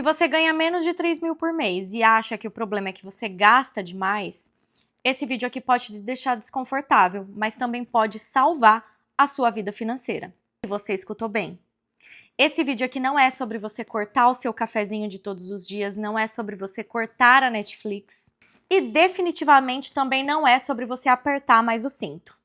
Se você ganha menos de 3 mil por mês e acha que o problema é que você gasta demais, esse vídeo aqui pode te deixar desconfortável, mas também pode salvar a sua vida financeira. E você escutou bem. Esse vídeo aqui não é sobre você cortar o seu cafezinho de todos os dias, não é sobre você cortar a Netflix e definitivamente também não é sobre você apertar mais o cinto.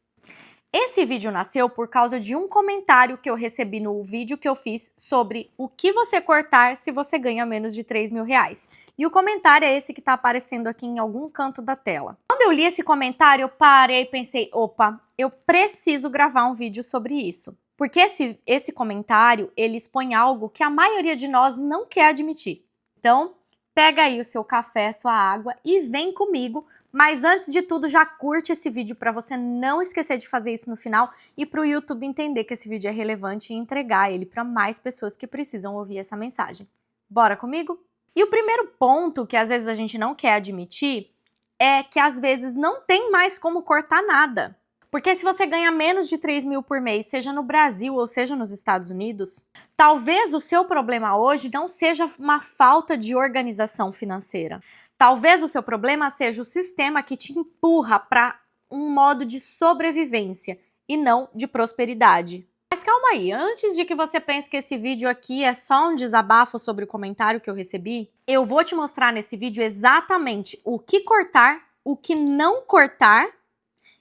Esse vídeo nasceu por causa de um comentário que eu recebi no vídeo que eu fiz sobre o que você cortar se você ganha menos de 3 mil reais. E o comentário é esse que está aparecendo aqui em algum canto da tela. Quando eu li esse comentário, eu parei e pensei, opa, eu preciso gravar um vídeo sobre isso. Porque esse comentário, ele expõe algo que a maioria de nós não quer admitir. Então, pega aí o seu café, sua água e vem comigo. Mas antes de tudo, já curte esse vídeo para você não esquecer de fazer isso no final e para o YouTube entender que esse vídeo é relevante e entregar ele para mais pessoas que precisam ouvir essa mensagem. Bora comigo? E o primeiro ponto que às vezes a gente não quer admitir é que às vezes não tem mais como cortar nada. Porque se você ganha menos de 3 mil por mês, seja no Brasil ou seja nos Estados Unidos, talvez o seu problema hoje não seja uma falta de organização financeira. Talvez o seu problema seja o sistema que te empurra para um modo de sobrevivência e não de prosperidade. Mas calma aí, antes de que você pense que esse vídeo aqui é só um desabafo sobre o comentário que eu recebi, eu vou te mostrar nesse vídeo exatamente o que cortar, o que não cortar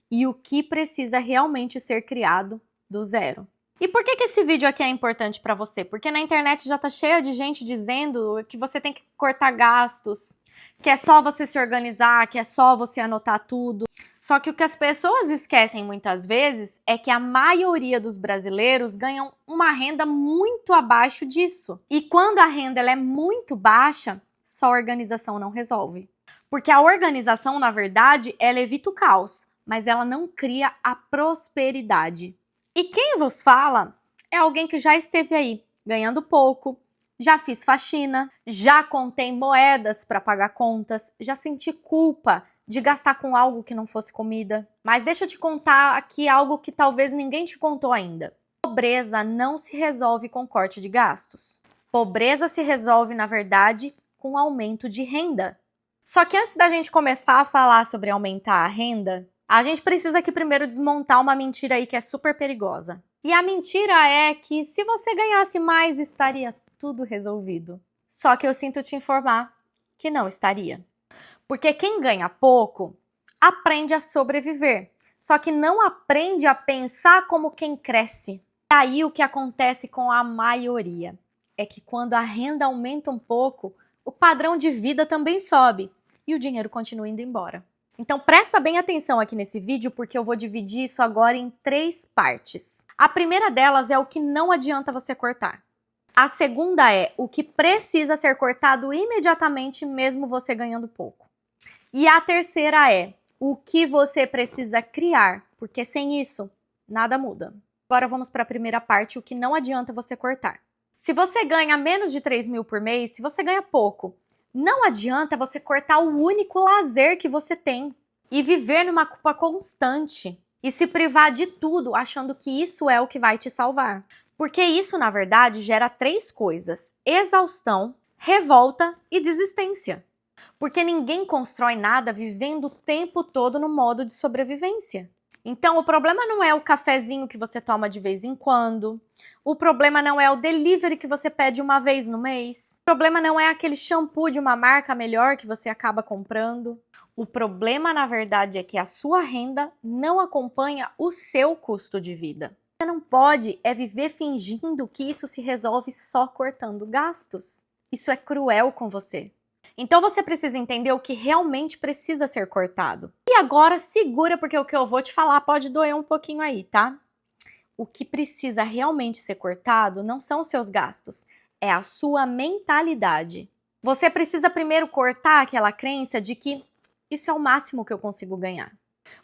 e o que precisa realmente ser criado do zero. E por que esse vídeo aqui é importante para você? Porque na internet já tá cheia de gente dizendo que você tem que cortar gastos, que é só você se organizar, que é só você anotar tudo. Só que o que as pessoas esquecem muitas vezes é que a maioria dos brasileiros ganham uma renda muito abaixo disso. E quando a renda ela é muito baixa, só a organização não resolve. Porque a organização, na verdade, ela evita o caos, mas ela não cria a prosperidade. E quem vos fala é alguém que já esteve aí, ganhando pouco, já fiz faxina, já contei moedas para pagar contas, já senti culpa de gastar com algo que não fosse comida. Mas deixa eu te contar aqui algo que talvez ninguém te contou ainda. Pobreza não se resolve com corte de gastos. Pobreza se resolve, na verdade, com aumento de renda. Só que antes da gente começar a falar sobre aumentar a renda, a gente precisa aqui primeiro desmontar uma mentira aí que é super perigosa. E a mentira é que se você ganhasse mais, estaria tudo resolvido. Só que eu sinto te informar que não estaria. Porque quem ganha pouco aprende a sobreviver, só que não aprende a pensar como quem cresce. E aí o que acontece com a maioria é que quando a renda aumenta um pouco, o padrão de vida também sobe e o dinheiro continua indo embora. Então presta bem atenção aqui nesse vídeo porque eu vou dividir isso agora em 3 partes. A primeira delas é o que não adianta você cortar. A segunda é o que precisa ser cortado imediatamente mesmo você ganhando pouco. E a terceira é o que você precisa criar, porque sem isso nada muda. Agora vamos para a primeira parte, o que não adianta você cortar. Se você ganha menos de 3 mil por mês, se você ganha pouco, não adianta você cortar o único lazer que você tem e viver numa culpa constante e se privar de tudo achando que isso é o que vai te salvar. Porque isso, na verdade, gera 3 coisas: exaustão, revolta e desistência. Porque ninguém constrói nada vivendo o tempo todo no modo de sobrevivência. Então, o problema não é o cafezinho que você toma de vez em quando. O problema não é o delivery que você pede uma vez no mês. O problema não é aquele shampoo de uma marca melhor que você acaba comprando. O problema, na verdade, é que a sua renda não acompanha o seu custo de vida. Você não pode viver fingindo que isso se resolve só cortando gastos. Isso é cruel com você. Então você precisa entender o que realmente precisa ser cortado. E agora segura, porque o que eu vou te falar pode doer um pouquinho aí, tá? O que precisa realmente ser cortado não são os seus gastos, é a sua mentalidade. Você precisa primeiro cortar aquela crença de que isso é o máximo que eu consigo ganhar.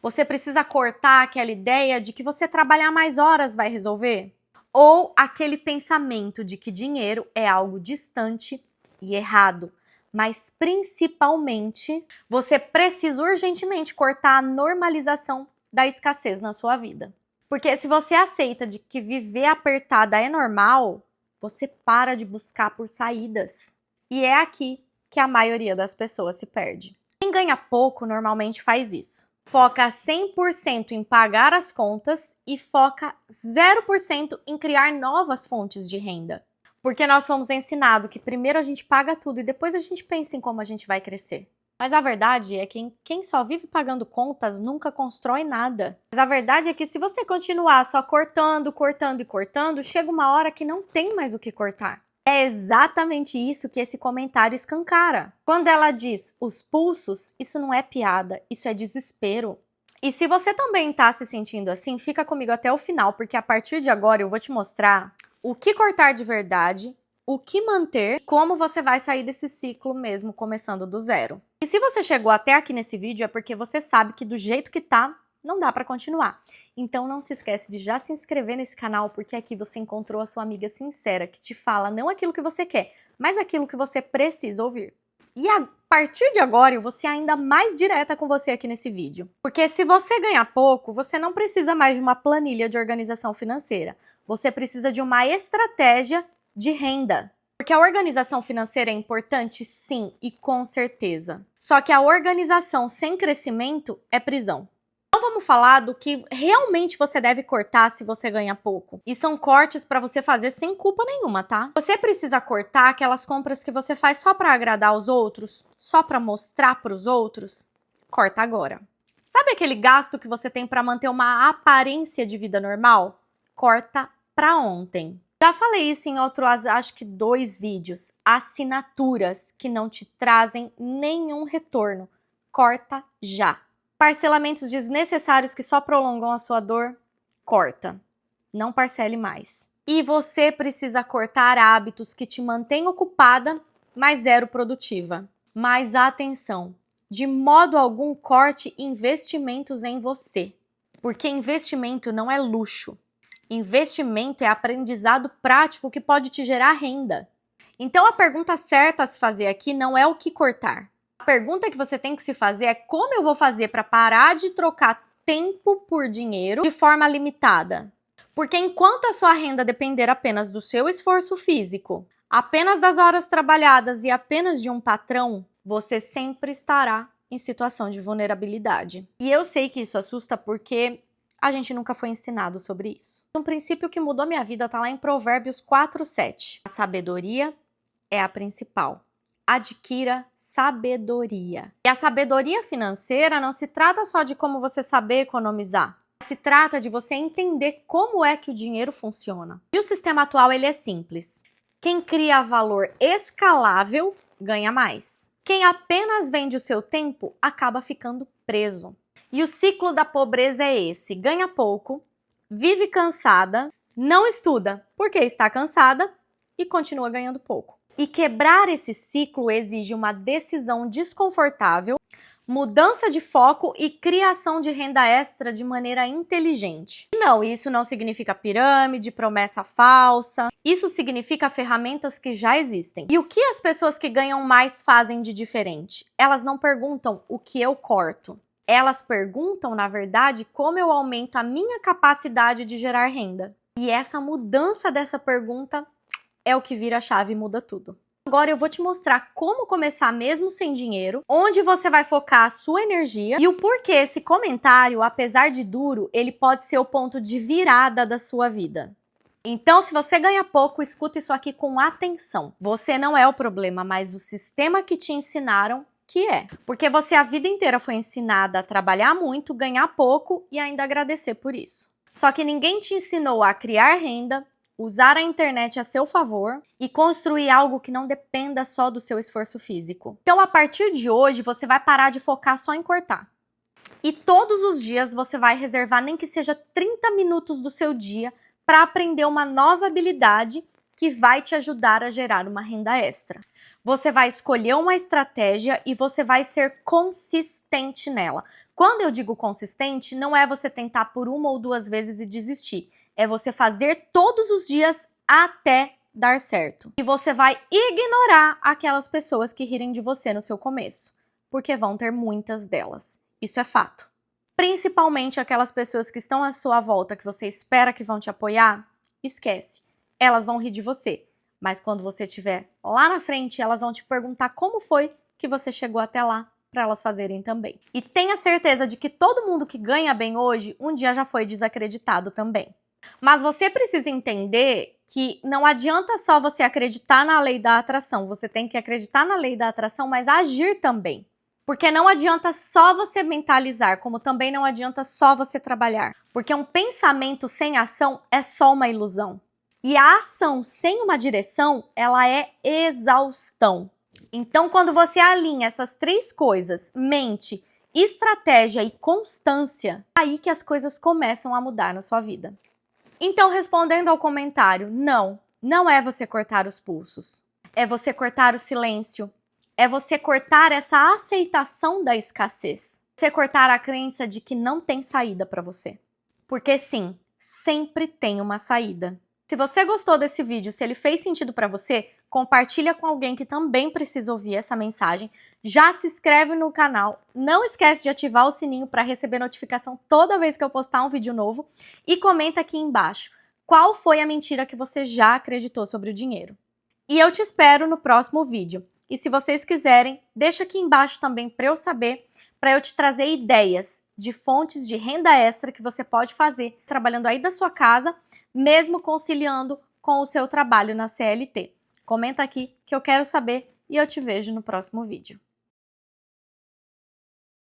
Você precisa cortar aquela ideia de que você trabalhar mais horas vai resolver. Ou aquele pensamento de que dinheiro é algo distante e errado. Mas principalmente, você precisa urgentemente cortar a normalização da escassez na sua vida. Porque se você aceita de que viver apertada é normal, você para de buscar por saídas. E é aqui que a maioria das pessoas se perde. Quem ganha pouco normalmente faz isso. Foca 100% em pagar as contas e foca 0% em criar novas fontes de renda. Porque nós fomos ensinados que primeiro a gente paga tudo e depois a gente pensa em como a gente vai crescer. Mas a verdade é que quem só vive pagando contas nunca constrói nada. Mas a verdade é que se você continuar só cortando, cortando e cortando, chega uma hora que não tem mais o que cortar. É exatamente isso que esse comentário escancara. Quando ela diz os pulsos, isso não é piada, isso é desespero. E se você também está se sentindo assim, fica comigo até o final, porque a partir de agora eu vou te mostrar o que cortar de verdade, o que manter, como você vai sair desse ciclo mesmo, começando do zero. E se você chegou até aqui nesse vídeo, é porque você sabe que do jeito que tá, não dá para continuar. Então não se esquece de já se inscrever nesse canal, porque aqui você encontrou a sua amiga sincera, que te fala não aquilo que você quer, mas aquilo que você precisa ouvir. E a partir de agora eu vou ser ainda mais direta com você aqui nesse vídeo. Porque se você ganha pouco, você não precisa mais de uma planilha de organização financeira. Você precisa de uma estratégia de renda. Porque a organização financeira é importante, sim, e com certeza. Só que a organização sem crescimento é prisão. Então vamos falar do que realmente você deve cortar se você ganha pouco. E são cortes para você fazer sem culpa nenhuma, tá? Você precisa cortar aquelas compras que você faz só para agradar os outros, só para mostrar para os outros. Corta agora. Sabe aquele gasto que você tem para manter uma aparência de vida normal? Corta para ontem. Já falei isso em outros, acho que 2 vídeos. Assinaturas que não te trazem nenhum retorno. Corta já. Parcelamentos desnecessários que só prolongam a sua dor, corta. Não parcele mais. E você precisa cortar hábitos que te mantêm ocupada, mas zero produtiva. Mas atenção, de modo algum corte investimentos em você. Porque investimento não é luxo. Investimento é aprendizado prático que pode te gerar renda. Então a pergunta certa a se fazer aqui não é o que cortar. A pergunta que você tem que se fazer é como eu vou fazer para parar de trocar tempo por dinheiro de forma limitada. Porque enquanto a sua renda depender apenas do seu esforço físico, apenas das horas trabalhadas e apenas de um patrão, você sempre estará em situação de vulnerabilidade. E eu sei que isso assusta porque a gente nunca foi ensinado sobre isso. Um princípio que mudou minha vida está lá em Provérbios 4:7. A sabedoria é a principal. Adquira sabedoria. E a sabedoria financeira não se trata só de como você saber economizar. Se trata de você entender como é que o dinheiro funciona. E o sistema atual ele é simples. Quem cria valor escalável ganha mais. Quem apenas vende o seu tempo acaba ficando preso. E o ciclo da pobreza é esse: ganha pouco, vive cansada, não estuda porque está cansada e continua ganhando pouco. E quebrar esse ciclo exige uma decisão desconfortável, mudança de foco e criação de renda extra de maneira inteligente. Não, isso não significa pirâmide, promessa falsa. Isso significa ferramentas que já existem. E o que as pessoas que ganham mais fazem de diferente? Elas não perguntam o que eu corto. Elas perguntam, na verdade, como eu aumento a minha capacidade de gerar renda. E essa mudança dessa pergunta é o que vira a chave e muda tudo. Agora eu vou te mostrar como começar mesmo sem dinheiro, onde você vai focar a sua energia e o porquê esse comentário, apesar de duro, ele pode ser o ponto de virada da sua vida. Então, se você ganha pouco, escuta isso aqui com atenção. Você não é o problema, mas o sistema que te ensinaram que é. Porque você a vida inteira foi ensinada a trabalhar muito, ganhar pouco e ainda agradecer por isso. Só que ninguém te ensinou a criar renda, usar a internet a seu favor e construir algo que não dependa só do seu esforço físico. Então, a partir de hoje, você vai parar de focar só em cortar. E todos os dias você vai reservar nem que seja 30 minutos do seu dia para aprender uma nova habilidade que vai te ajudar a gerar uma renda extra. Você vai escolher uma estratégia e você vai ser consistente nela. Quando eu digo consistente, não é você tentar por 1 ou 2 vezes e desistir. É você fazer todos os dias até dar certo. E você vai ignorar aquelas pessoas que rirem de você no seu começo, porque vão ter muitas delas. Isso é fato. Principalmente aquelas pessoas que estão à sua volta, que você espera que vão te apoiar, esquece. Elas vão rir de você. Mas quando você estiver lá na frente, elas vão te perguntar como foi que você chegou até lá, para elas fazerem também. E tenha certeza de que todo mundo que ganha bem hoje, um dia já foi desacreditado também. Mas você precisa entender que não adianta só você acreditar na lei da atração, você tem que acreditar na lei da atração, mas agir também. Porque não adianta só você mentalizar, como também não adianta só você trabalhar. Porque um pensamento sem ação é só uma ilusão. E a ação sem uma direção, ela é exaustão. Então, quando você alinha essas três coisas, mente, estratégia e constância, é aí que as coisas começam a mudar na sua vida. Então, respondendo ao comentário, não é você cortar os pulsos. É você cortar o silêncio. É você cortar essa aceitação da escassez. Você cortar a crença de que não tem saída para você. Porque sim, sempre tem uma saída. Se você gostou desse vídeo, se ele fez sentido para você, compartilha com alguém que também precisa ouvir essa mensagem. Já se inscreve no canal. Não esquece de ativar o sininho para receber notificação toda vez que eu postar um vídeo novo. E comenta aqui embaixo qual foi a mentira que você já acreditou sobre o dinheiro. E eu te espero no próximo vídeo. E se vocês quiserem, deixa aqui embaixo também para eu saber, para eu te trazer ideias de fontes de renda extra que você pode fazer trabalhando aí da sua casa, mesmo conciliando com o seu trabalho na CLT. Comenta aqui que eu quero saber e eu te vejo no próximo vídeo.